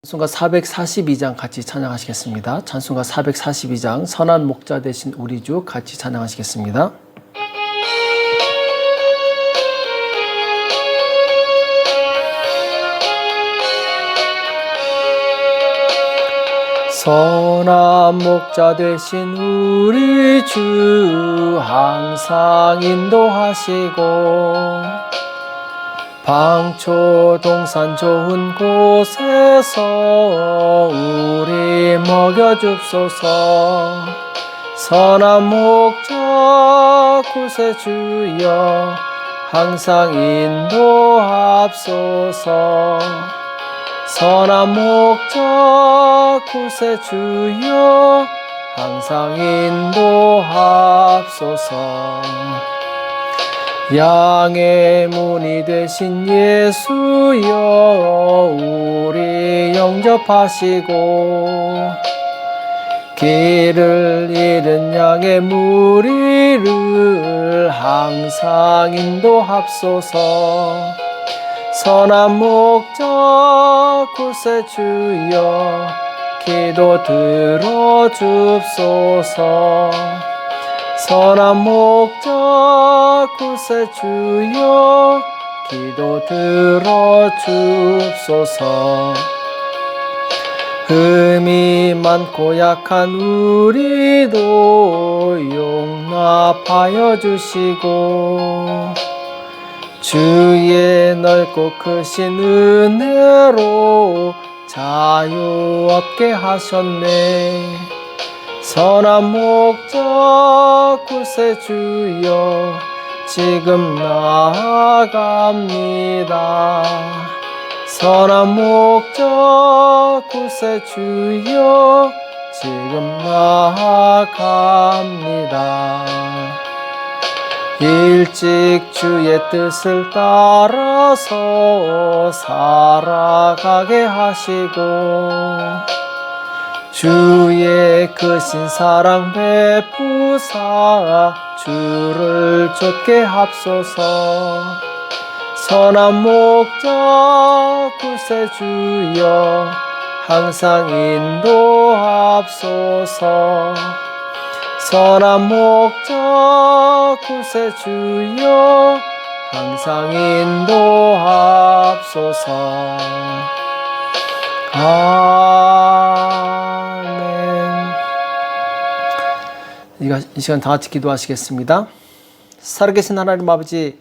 찬송가 442장 같이 찬양하시겠습니다. 찬송가 442장 선한 목자 되신 우리 주 같이 찬양하시겠습니다. 선한 목자 되신 우리 주 항상 인도하시고 방초 동산 좋은 곳에서 우리 먹여줍소서. 선한 목자 구세주여 항상 인도합소서. 선한 목자 구세주여 항상 인도합소서. 양의 문이 되신 예수여 우리 영접하시고 길을 잃은 양의 무리를 항상 인도합소서. 선한 목자 구세주여 기도 들어줍소서. 선한 목자 구세주여 기도 들어줍소서. 흠이 많고 약한 우리도 용납하여 주시고 주의 넓고 크신 은혜로 자유 얻게 하셨네. 선한 목자 구세주여 지금 나아갑니다. 선한 목자 구세주여 지금 나아갑니다. 일찍 주의 뜻을 따라서 살아가게 하시고 주의 크신 사랑 베푸사 주를 좇게 합소서. 선한 목자 구세주여 항상 인도합소서. 선한 목자 구세주여 항상 인도합소서. 이 시간 다 같이 기도하시겠습니다. 살아계신 하나님 아버지,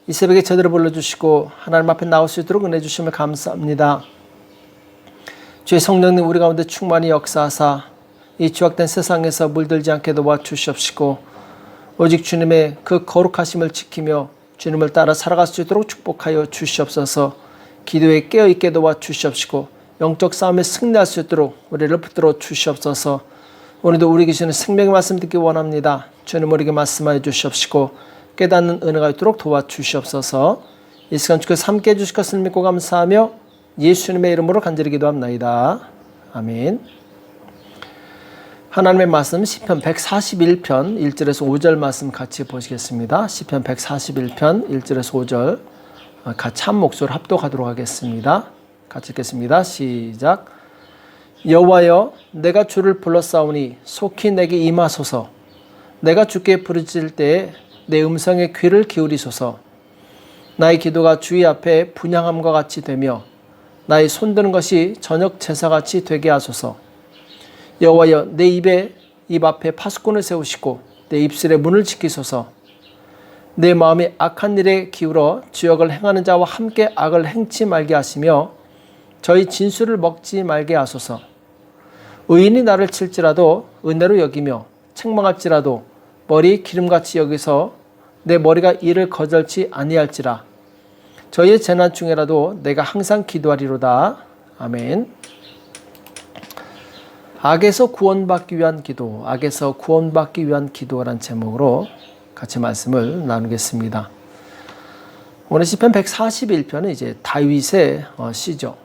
이 새벽에 저들을 불러주시고 하나님 앞에 나올 수 있도록 은혜 주심을 감사합니다. 주의 성령님 우리 가운데 충만히 역사하사 이 죄악된 세상에서 물들지 않게 도와주시옵시고 오직 주님의 그 거룩하심을 지키며 주님을 따라 살아갈 수 있도록 축복하여 주시옵소서. 기도에 깨어있게 도와주시옵시고 영적 싸움에 승리할 수 있도록 우리를 붙들어 주시옵소서. 오늘도 우리 계시는 생명의 말씀 듣기 원합니다. 주님 우리에게 말씀하여 주시옵시고 깨닫는 은혜가 있도록 도와주시옵소서. 이 시간 주께서 함께해 주실 것을 믿고 감사하며 예수님의 이름으로 간절히 기도합나이다. 아멘. 하나님의 말씀 시편 141편 1절에서 5절 말씀 같이 보시겠습니다. 시편 141편 1절에서 5절 같이 한 목소리로 합독하도록 하겠습니다. 같이 읽겠습니다. 시작. 여호와여 내가 주를 불러싸우니 속히 내게 임하소서. 내가 주께 부르짖을 때에 내 음성에 귀를 기울이소서. 나의 기도가 주의 앞에 분향함과 같이 되며 나의 손드는 것이 저녁 제사같이 되게 하소서. 여호와여 내 입 앞에 파수꾼을 세우시고 내 입술에 문을 지키소서. 내 마음이 악한 일에 기울어 죄악을 행하는 자와 함께 악을 행치 말게 하시며 저희 진술을 먹지 말게 하소서. 의인이 나를 칠지라도 은혜로 여기며 책망할지라도 머리 기름같이 여기서 내 머리가 이를 거절치 아니할지라. 저희의 재난 중에라도 내가 항상 기도하리로다. 아멘. 악에서 구원받기 위한 기도, 악에서 구원받기 위한 기도라는 제목으로 같이 말씀을 나누겠습니다. 오늘 시편 141편은 이제 다윗의 시죠.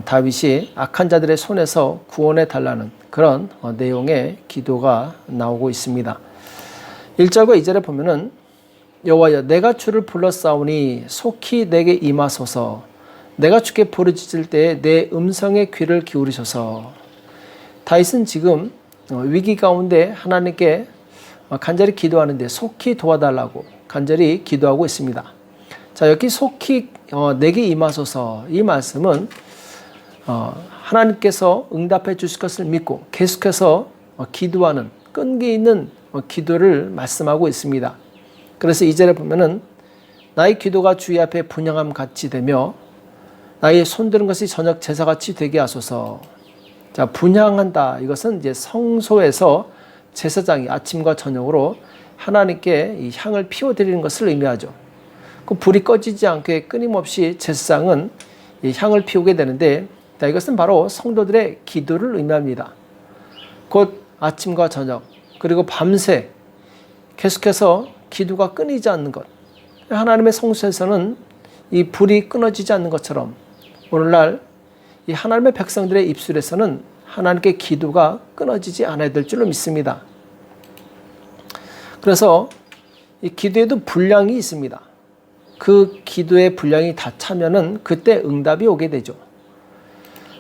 다윗이 악한 자들의 손에서 구원해 달라는 그런 내용의 기도가 나오고 있습니다. 1절과 2절에 보면은 여호와여 내가 주를 불러싸우니 속히 내게 임하소서. 내가 주께 부르짖을 때 내 음성에 귀를 기울이소서. 다윗은 지금 위기 가운데 하나님께 간절히 기도하는데 속히 도와달라고 간절히 기도하고 있습니다. 자, 여기 속히 내게 임하소서, 이 말씀은 하나님께서 응답해 주실 것을 믿고 계속해서 기도하는 끈기 있는 기도를 말씀하고 있습니다. 그래서 2절에 보면은 나의 기도가 주의 앞에 분향함 같이 되며 나의 손드는 것이 저녁 제사같이 되게 하소서. 자, 분향한다. 이것은 이제 성소에서 제사장이 아침과 저녁으로 하나님께 이 향을 피워드리는 것을 의미하죠. 그 불이 꺼지지 않게 끊임없이 제사장은 이 향을 피우게 되는데, 자, 이것은 바로 성도들의 기도를 의미합니다. 곧 아침과 저녁 그리고 밤새 계속해서 기도가 끊이지 않는 것. 하나님의 성소에서는 이 불이 끊어지지 않는 것처럼 오늘날 이 하나님의 백성들의 입술에서는 하나님께 기도가 끊어지지 않아야 될 줄로 믿습니다. 그래서 이 기도에도 분량이 있습니다. 그 기도의 분량이 다 차면은 그때 응답이 오게 되죠.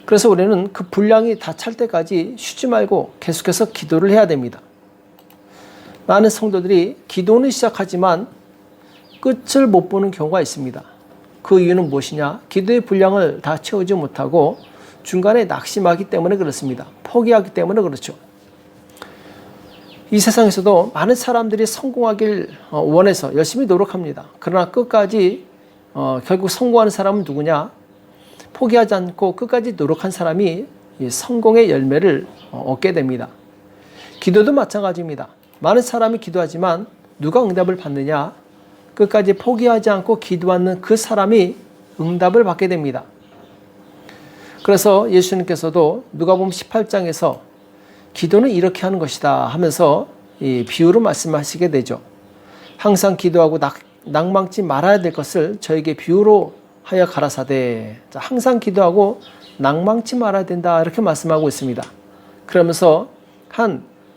그래서 우리는 그 분량이 다 찰 때까지 쉬지 말고 계속해서 기도를 해야 됩니다. 많은 성도들이 기도는 시작하지만 끝을 못 보는 경우가 있습니다. 그 이유는 무엇이냐? 기도의 분량을 다 채우지 못하고 중간에 낙심하기 때문에 그렇습니다. 포기하기 때문에 그렇죠. 이 세상에서도 많은 사람들이 성공하길 원해서 열심히 노력합니다. 그러나 끝까지 결국 성공하는 사람은 누구냐? 포기하지 않고 끝까지 노력한 사람이 성공의 열매를 얻게 됩니다. 기도도 마찬가지입니다. 많은 사람이 기도하지만 누가 응답을 받느냐? 끝까지 포기하지 않고 기도하는 그 사람이 응답을 받게 됩니다. 그래서 예수님께서도 누가복음 18장에서 기도는 이렇게 하는 것이다 하면서 이 비유로 말씀하시게 되죠. 항상 기도하고 낭망치 말아야 될 것을 저에게 비유로 하여 가라사대. 항상 기도하고 낭망치 말아야 된다, 이렇게 말씀하고 있습니다. 그러면서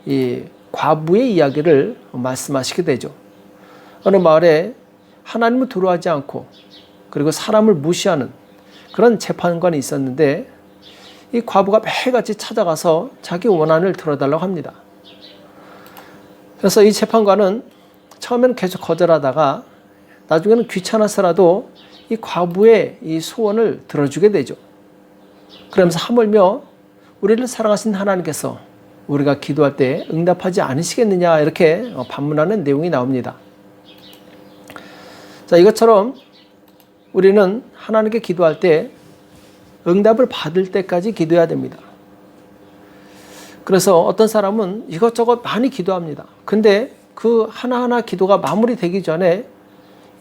이 과부의 이야기를 말씀하시게 되죠. 어느 마을에 하나님을 두려워하지 않고 그리고 사람을 무시하는 그런 재판관이 있었는데, 이 과부가 매일같이 찾아가서 자기 원한을 들어달라고 합니다. 그래서 이 재판관은 처음에는 계속 거절하다가 나중에는 귀찮아서라도 이 과부의 이 소원을 들어주게 되죠. 그러면서 하물며 우리를 사랑하신 하나님께서 우리가 기도할 때 응답하지 않으시겠느냐, 이렇게 반문하는 내용이 나옵니다. 자, 이것처럼 우리는 하나님께 기도할 때 응답을 받을 때까지 기도해야 됩니다. 그래서 어떤 사람은 이것저것 많이 기도합니다. 근데 그 하나하나 기도가 마무리되기 전에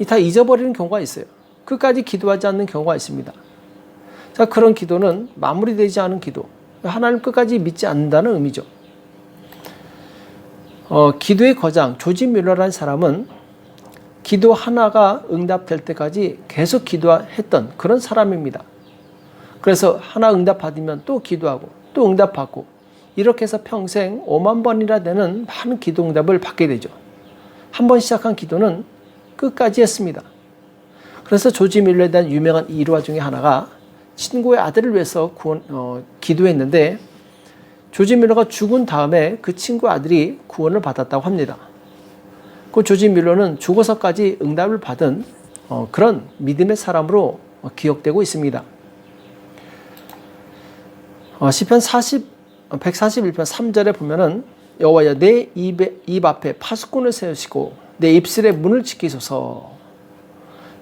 다 잊어버리는 경우가 있어요. 끝까지 기도하지 않는 경우가 있습니다. 자, 그런 기도는 마무리되지 않은 기도, 하나님 끝까지 믿지 않는다는 의미죠. 기도의 거장 조지 뮬러라는 사람은 기도 하나가 응답될 때까지 계속 기도했던 그런 사람입니다. 그래서 하나 응답받으면 또 기도하고 또 응답받고 이렇게 해서 평생 5만 번이나 되는 많은 기도 응답을 받게 되죠. 한 번 시작한 기도는 끝까지 했습니다. 그래서 조지 뮬러에 대한 유명한 일화 중에 하나가 친구의 아들을 위해서 기도했는데, 조지 뮬러가 죽은 다음에 그 친구 아들이 구원을 받았다고 합니다. 그 조지 뮬러는 죽어서까지 응답을 받은 그런 믿음의 사람으로 기억되고 있습니다. 시편 141편 3절에 보면은 여호와여 내 입 앞에 파수꾼을 세우시고 내 입술의 문을 지키소서.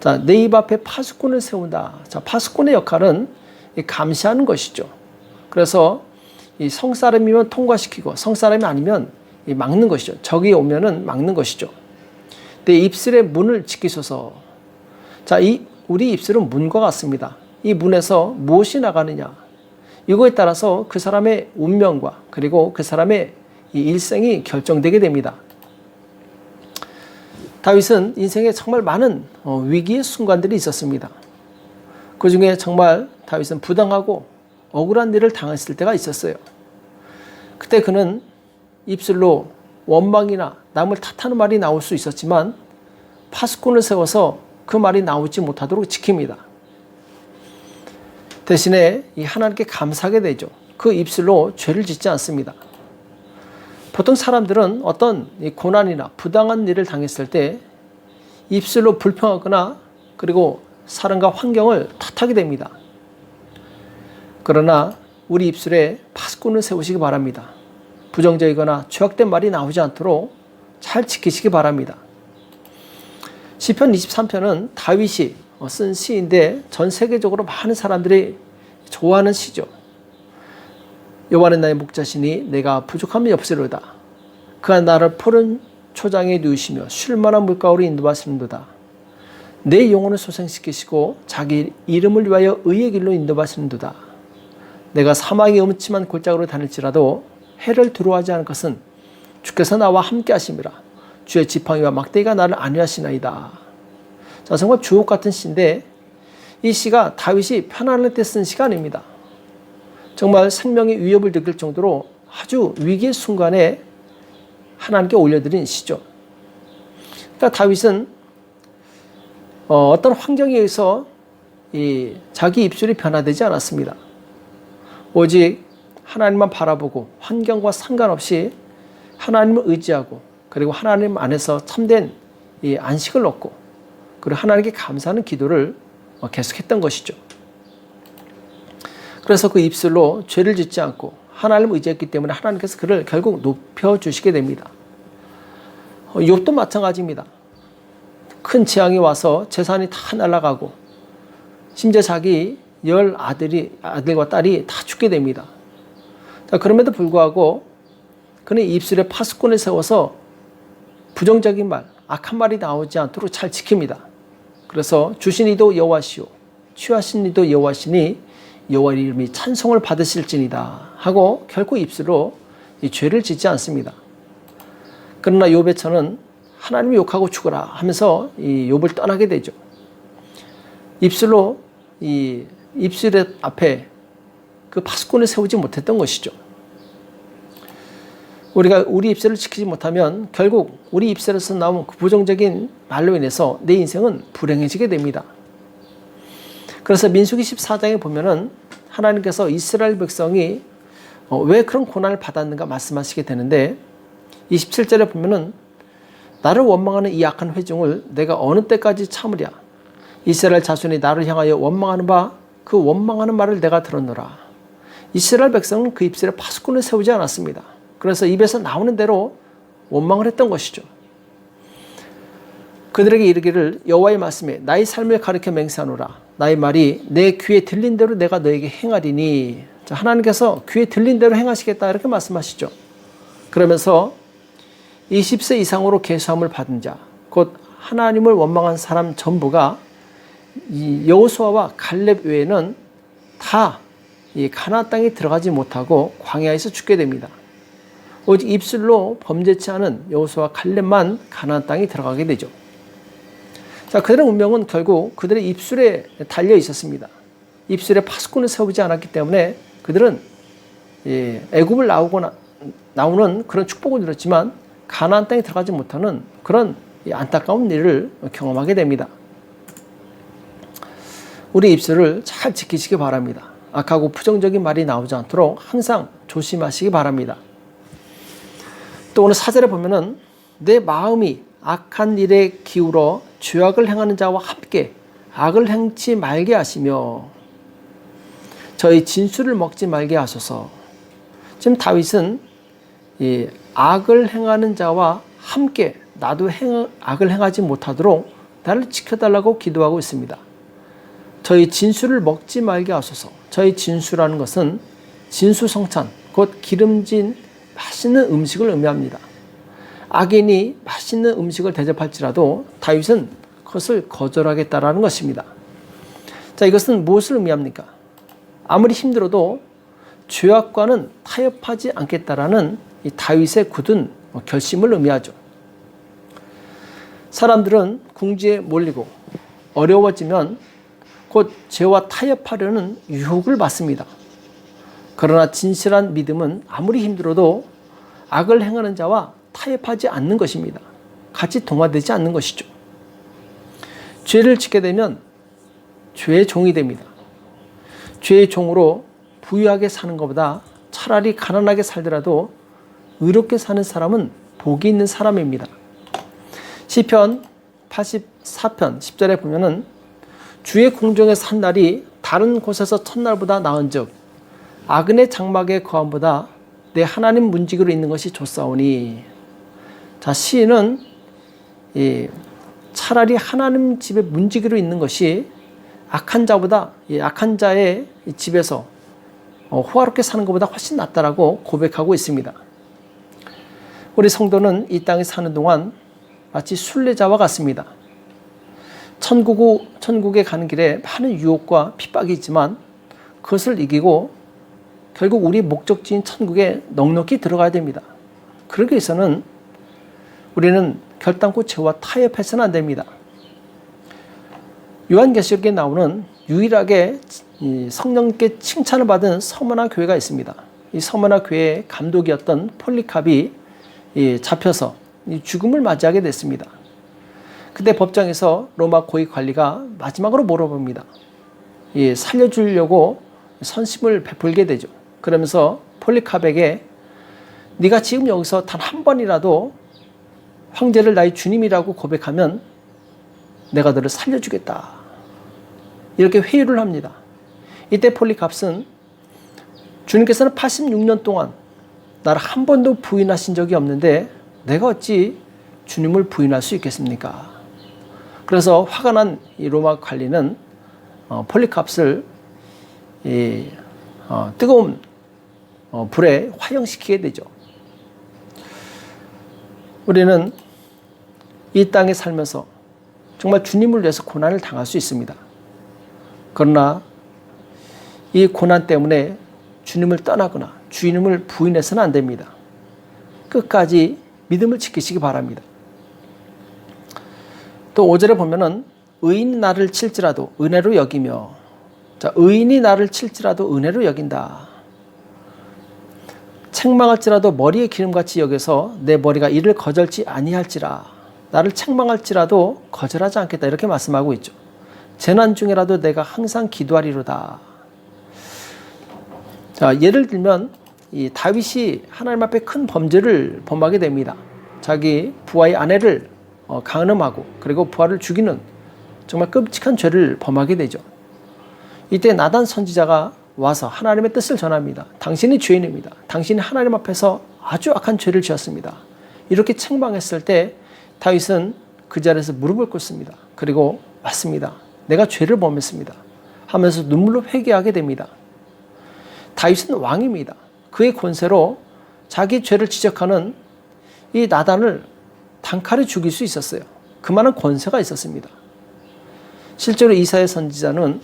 자, 내 입 앞에 파수꾼을 세운다. 자, 파수꾼의 역할은 감시하는 것이죠. 그래서 이 성사람이면 통과시키고 성사람이 아니면 막는 것이죠. 적이 오면은 막는 것이죠. 내 입술의 문을 지키소서. 자, 우리 입술은 문과 같습니다. 이 문에서 무엇이 나가느냐, 이거에 따라서 그 사람의 운명과 그리고 그 사람의 이 일생이 결정되게 됩니다. 다윗은 인생에 정말 많은 위기의 순간들이 있었습니다. 그 중에 정말 다윗은 부당하고 억울한 일을 당했을 때가 있었어요. 그때 그는 입술로 원망이나 남을 탓하는 말이 나올 수 있었지만 파수꾼을 세워서 그 말이 나오지 못하도록 지킵니다. 대신에 이 하나님께 감사하게 되죠. 그 입술로 죄를 짓지 않습니다. 보통 사람들은 어떤 고난이나 부당한 일을 당했을 때 입술로 불평하거나 그리고 사람과 환경을 탓하게 됩니다. 그러나 우리 입술에 파수꾼을 세우시기 바랍니다. 부정적이거나 죄악된 말이 나오지 않도록 잘 지키시기 바랍니다. 시편 23편은 다윗이 쓴 시인데 전 세계적으로 많은 사람들이 좋아하는 시죠. 여호와는 나의 목자시니 내가 부족함이 없으리로다. 그가 나를 푸른 초장에 누우시며 쉴만한 물가로 인도하시는도다. 내 영혼을 소생시키시고 자기 이름을 위하여 의의 길로 인도하시는도다. 내가 사막의 음침한 골짜기로 다닐지라도 해를 두려워하지 않을 것은 주께서 나와 함께 하심이라. 주의 지팡이와 막대기가 나를 안위하시나이다. 자, 정말 주옥 같은 시인데 이 시가 다윗이 편안할 때 쓴 시가 아닙니다. 정말 생명의 위협을 느낄 정도로 아주 위기의 순간에 하나님께 올려드린 시죠. 그러니까 다윗은 어떤 환경에 의해서 자기 입술이 변화되지 않았습니다. 오직 하나님만 바라보고 환경과 상관없이 하나님을 의지하고 그리고 하나님 안에서 참된 이 안식을 얻고 그리고 하나님께 감사하는 기도를 계속했던 것이죠. 그래서 그 입술로 죄를 짓지 않고 하나님을 의지했기 때문에 하나님께서 그를 결국 높여주시게 됩니다. 욥도 마찬가지입니다. 큰 재앙이 와서 재산이 다 날아가고 심지어 자기 10아들과 딸이 다 죽게 됩니다. 자, 그럼에도 불구하고 그는 입술에 파수꾼을 세워서 부정적인 말, 악한 말이 나오지 않도록 잘 지킵니다. 그래서 주신 이도 여호와시오 취하신 이도 여호와시니 여호와의 이름이 찬송을 받으실지니다 하고 결코 입술로 이 죄를 짓지 않습니다. 그러나 욥의 처는 하나님을 욕하고 죽어라 하면서 이 욥을 떠나게 되죠. 입술로 이 입술 앞에 그 파수꾼을 세우지 못했던 것이죠. 우리가 우리 입술을 지키지 못하면 결국 우리 입술에서 나온 그 부정적인 말로 인해서 내 인생은 불행해지게 됩니다. 그래서 민수기 14장에 보면은 하나님께서 이스라엘 백성이 왜 그런 고난을 받았는가 말씀하시게 되는데 27절에 보면은 나를 원망하는 이 악한 회중을 내가 어느 때까지 참으랴. 이스라엘 자손이 나를 향하여 원망하는 바 그 원망하는 말을 내가 들었노라. 이스라엘 백성은 그 입술에 파수꾼을 세우지 않았습니다. 그래서 입에서 나오는 대로 원망을 했던 것이죠. 그들에게 이르기를 여호와의 말씀에 나의 삶을 가르쳐 맹세하노라. 나의 말이 내 귀에 들린 대로 내가 너에게 행하리니. 자, 하나님께서 귀에 들린 대로 행하시겠다 이렇게 말씀하시죠. 그러면서 20세 이상으로 계수함을 받은 자, 곧 하나님을 원망한 사람 전부가 이 여호수아와 갈렙 외에는 다 이 가나안 땅에 들어가지 못하고 광야에서 죽게 됩니다. 오직 입술로 범죄치 않은 여호수아와 갈렙만 가나안 땅에 들어가게 되죠. 자, 그들의 운명은 결국 그들의 입술에 달려 있었습니다. 입술에 파수꾼을 세우지 않았기 때문에 그들은 애굽을 나오는 그런 축복을 누렸지만 가나안 땅에 들어가지 못하는 그런 안타까운 일을 경험하게 됩니다. 우리 입술을 잘 지키시기 바랍니다. 악하고 부정적인 말이 나오지 않도록 항상 조심하시기 바랍니다. 또 오늘 4절에 보면은 내 마음이 악한 일에 기울어 죄악을 행하는 자와 함께 악을 행치 말게 하시며 저희 진술을 먹지 말게 하소서. 지금 다윗은 이 악을 행하는 자와 함께 나도 악을 행하지 못하도록 나를 지켜달라고 기도하고 있습니다. 저희 진술을 먹지 말게 하소서. 저희 진수라는 것은 진수성찬, 곧 기름진 맛있는 음식을 의미합니다. 악인이 맛있는 음식을 대접할지라도 다윗은 그것을 거절하겠다라는 것입니다. 자, 이것은 무엇을 의미합니까? 아무리 힘들어도 죄악과는 타협하지 않겠다라는 이 다윗의 굳은 결심을 의미하죠. 사람들은 궁지에 몰리고 어려워지면 곧 죄와 타협하려는 유혹을 받습니다. 그러나 진실한 믿음은 아무리 힘들어도 악을 행하는 자와 타협하지 않는 것입니다. 같이 동화되지 않는 것이죠. 죄를 짓게 되면 죄의 종이 됩니다. 죄의 종으로 부유하게 사는 것보다 차라리 가난하게 살더라도 의롭게 사는 사람은 복이 있는 사람입니다. 시편 84편 10절에 보면은 주의 궁정에서 한 날이 다른 곳에서 첫날보다 나은즉 악인의 장막의 거함보다 내 하나님 문지기로 있는 것이 좋사오니. 자, 시인은 차라리 하나님 집에 문지기로 있는 것이 악한 자보다, 악한 자의 집에서 호화롭게 사는 것보다 훨씬 낫다라고 고백하고 있습니다. 우리 성도는 이 땅에 사는 동안 마치 순례자와 같습니다. 천국에 가는 길에 많은 유혹과 핍박이 있지만 그것을 이기고 결국 우리 목적지인 천국에 넉넉히 들어가야 됩니다. 그러기 위해서는 우리는 결단코 죄와 타협해서는 안 됩니다. 요한계시록에 나오는 유일하게 성령께 칭찬을 받은 서머나 교회가 있습니다. 이 서머나 교회의 감독이었던 폴리캅이 잡혀서 죽음을 맞이하게 됐습니다. 그때 법정에서 로마 고위 관리가 마지막으로 물어봅니다. 살려주려고 선심을 베풀게 되죠. 그러면서 폴리캅에게 네가 지금 여기서 단 한 번이라도 황제를 나의 주님이라고 고백하면 내가 너를 살려주겠다. 이렇게 회유를 합니다. 이때 폴리캅은 주님께서는 86년 동안 나를 한 번도 부인하신 적이 없는데 내가 어찌 주님을 부인할 수 있겠습니까? 그래서 화가 난 이 로마 관리는 폴리캅을 뜨거운 불에 화형시키게 되죠. 우리는 이 땅에 살면서 정말 주님을 위해서 고난을 당할 수 있습니다. 그러나 이 고난 때문에 주님을 떠나거나 주님을 부인해서는 안 됩니다. 끝까지 믿음을 지키시기 바랍니다. 또 5절에 보면은 의인이 나를 칠지라도 은혜로 여기며, 자, 의인이 나를 칠지라도 은혜로 여긴다. 책망할지라도 머리에 기름같이 여겨서 내 머리가 이를 거절지 아니할지라. 나를 책망할지라도 거절하지 않겠다. 이렇게 말씀하고 있죠. 재난 중에라도 내가 항상 기도하리로다. 자, 예를 들면 이 다윗이 하나님 앞에 큰 범죄를 범하게 됩니다. 자기 부하의 아내를 간음하고 그리고 부하를 죽이는 정말 끔찍한 죄를 범하게 되죠. 이때 나단 선지자가 와서 하나님의 뜻을 전합니다. 당신이 죄인입니다. 당신이 하나님 앞에서 아주 악한 죄를 지었습니다. 이렇게 책망했을 때 다윗은 그 자리에서 무릎을 꿇습니다. 그리고 맞습니다. 내가 죄를 범했습니다. 하면서 눈물로 회개하게 됩니다. 다윗은 왕입니다. 그의 권세로 자기 죄를 지적하는 이 나단을 단칼에 죽일 수 있었어요. 그만한 권세가 있었습니다. 실제로 이사야 선지자는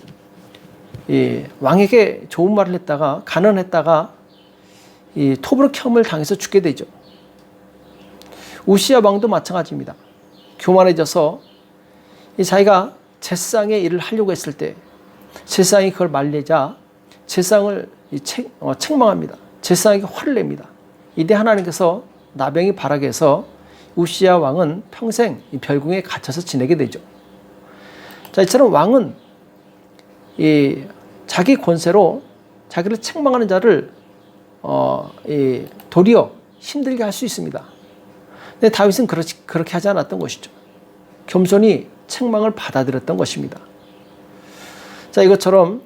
왕에게 좋은 말을 했다가 가난했다가 톱으로 켬을 당해서 죽게 되죠. 우시야 왕도 마찬가지입니다. 교만해져서 자기가 제사장의 일을 하려고 했을 때 제사장이 그걸 말리자 제사장을 책망합니다. 제사장에게 화를 냅니다. 이때 하나님께서 나병이 발하게 해서 우시야 왕은 평생 별궁에 갇혀서 지내게 되죠. 자, 이처럼 왕은 자기 권세로 자기를 책망하는 자를 도리어 힘들게 할 수 있습니다. 근데 다윗은 그렇게 하지 않았던 것이죠. 겸손히 책망을 받아들였던 것입니다. 자, 이것처럼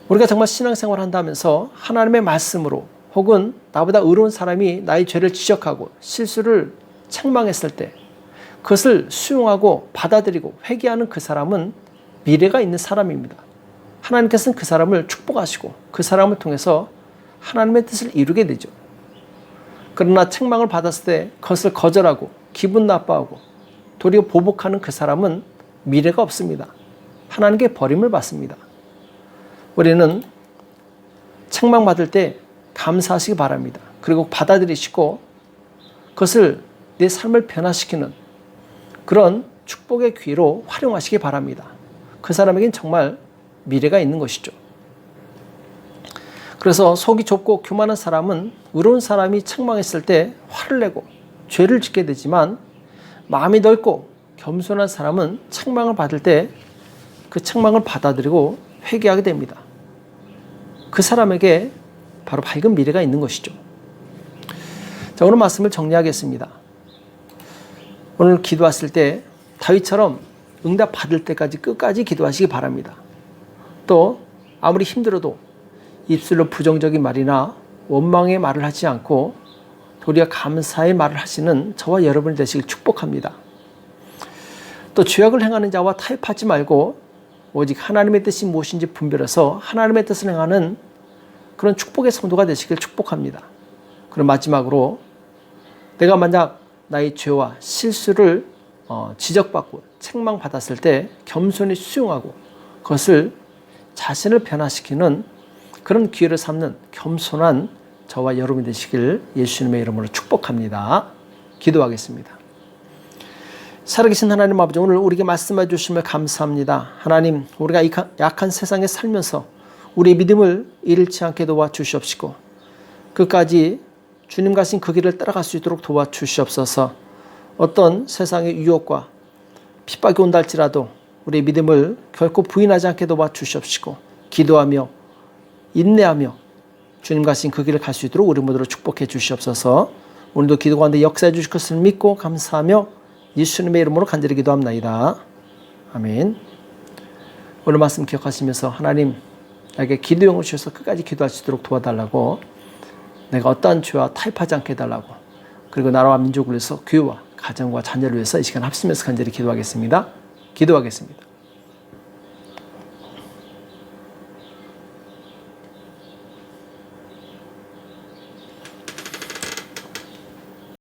우리가 정말 신앙생활을 한다면서 하나님의 말씀으로 혹은 나보다 의로운 사람이 나의 죄를 지적하고 실수를 책망했을 때 그것을 수용하고 받아들이고 회개하는 그 사람은 미래가 있는 사람입니다. 하나님께서는 그 사람을 축복하시고 그 사람을 통해서 하나님의 뜻을 이루게 되죠. 그러나 책망을 받았을 때 그것을 거절하고 기분 나빠하고 도리어 보복하는 그 사람은 미래가 없습니다. 하나님께 버림을 받습니다. 우리는 책망받을 때 감사하시기 바랍니다. 그리고 받아들이시고 그것을 내 삶을 변화시키는 그런 축복의 기회로 활용하시기 바랍니다. 그 사람에겐 정말 미래가 있는 것이죠. 그래서 속이 좁고 교만한 사람은 의로운 사람이 책망했을 때 화를 내고 죄를 짓게 되지만 마음이 넓고 겸손한 사람은 책망을 받을 때 그 책망을 받아들이고 회개하게 됩니다. 그 사람에게 바로 밝은 미래가 있는 것이죠. 자, 오늘 말씀을 정리하겠습니다. 오늘 기도하실 때 다윗처럼 응답 받을 때까지 끝까지 기도하시기 바랍니다. 또 아무리 힘들어도 입술로 부정적인 말이나 원망의 말을 하지 않고 도리어 감사의 말을 하시는 저와 여러분이 되시길 축복합니다. 또 죄악을 행하는 자와 타협하지 말고 오직 하나님의 뜻이 무엇인지 분별해서 하나님의 뜻을 행하는 그런 축복의 성도가 되시길 축복합니다. 그럼 마지막으로 내가 만약 나의 죄와 실수를 지적받고 책망받았을 때 겸손히 수용하고 그것을 자신을 변화시키는 그런 기회를 삼는 겸손한 저와 여러분이 되시길 예수님의 이름으로 축복합니다. 기도하겠습니다. 살아계신 하나님 아버지, 오늘 우리에게 말씀해 주심을 감사합니다. 하나님, 우리가 약한 세상에 살면서 우리의 믿음을 잃지 않게 도와주시옵시고 끝까지 주님 가신 그 길을 따라갈 수 있도록 도와주시옵소서. 어떤 세상의 유혹과 핍박이 온다 할지라도 우리의 믿음을 결코 부인하지 않게 도와주시옵시고 기도하며 인내하며 주님 가신 그 길을 갈 수 있도록 우리 모두를 축복해 주시옵소서. 오늘도 기도 가운데 역사해 주실 것을 믿고 감사하며 예수님의 이름으로 간절히 기도합나이다. 아멘. 오늘 말씀 기억하시면서 하나님 나에게 기도용을 주셔서 끝까지 기도할 수 있도록 도와달라고, 내가 어떠한 죄와 타협하지 않게 해달라고, 그리고 나라와 민족을 위해서 교회와 가정과 자녀를 위해서 이 시간 합심해서 간절히 기도하겠습니다. 기도하겠습니다.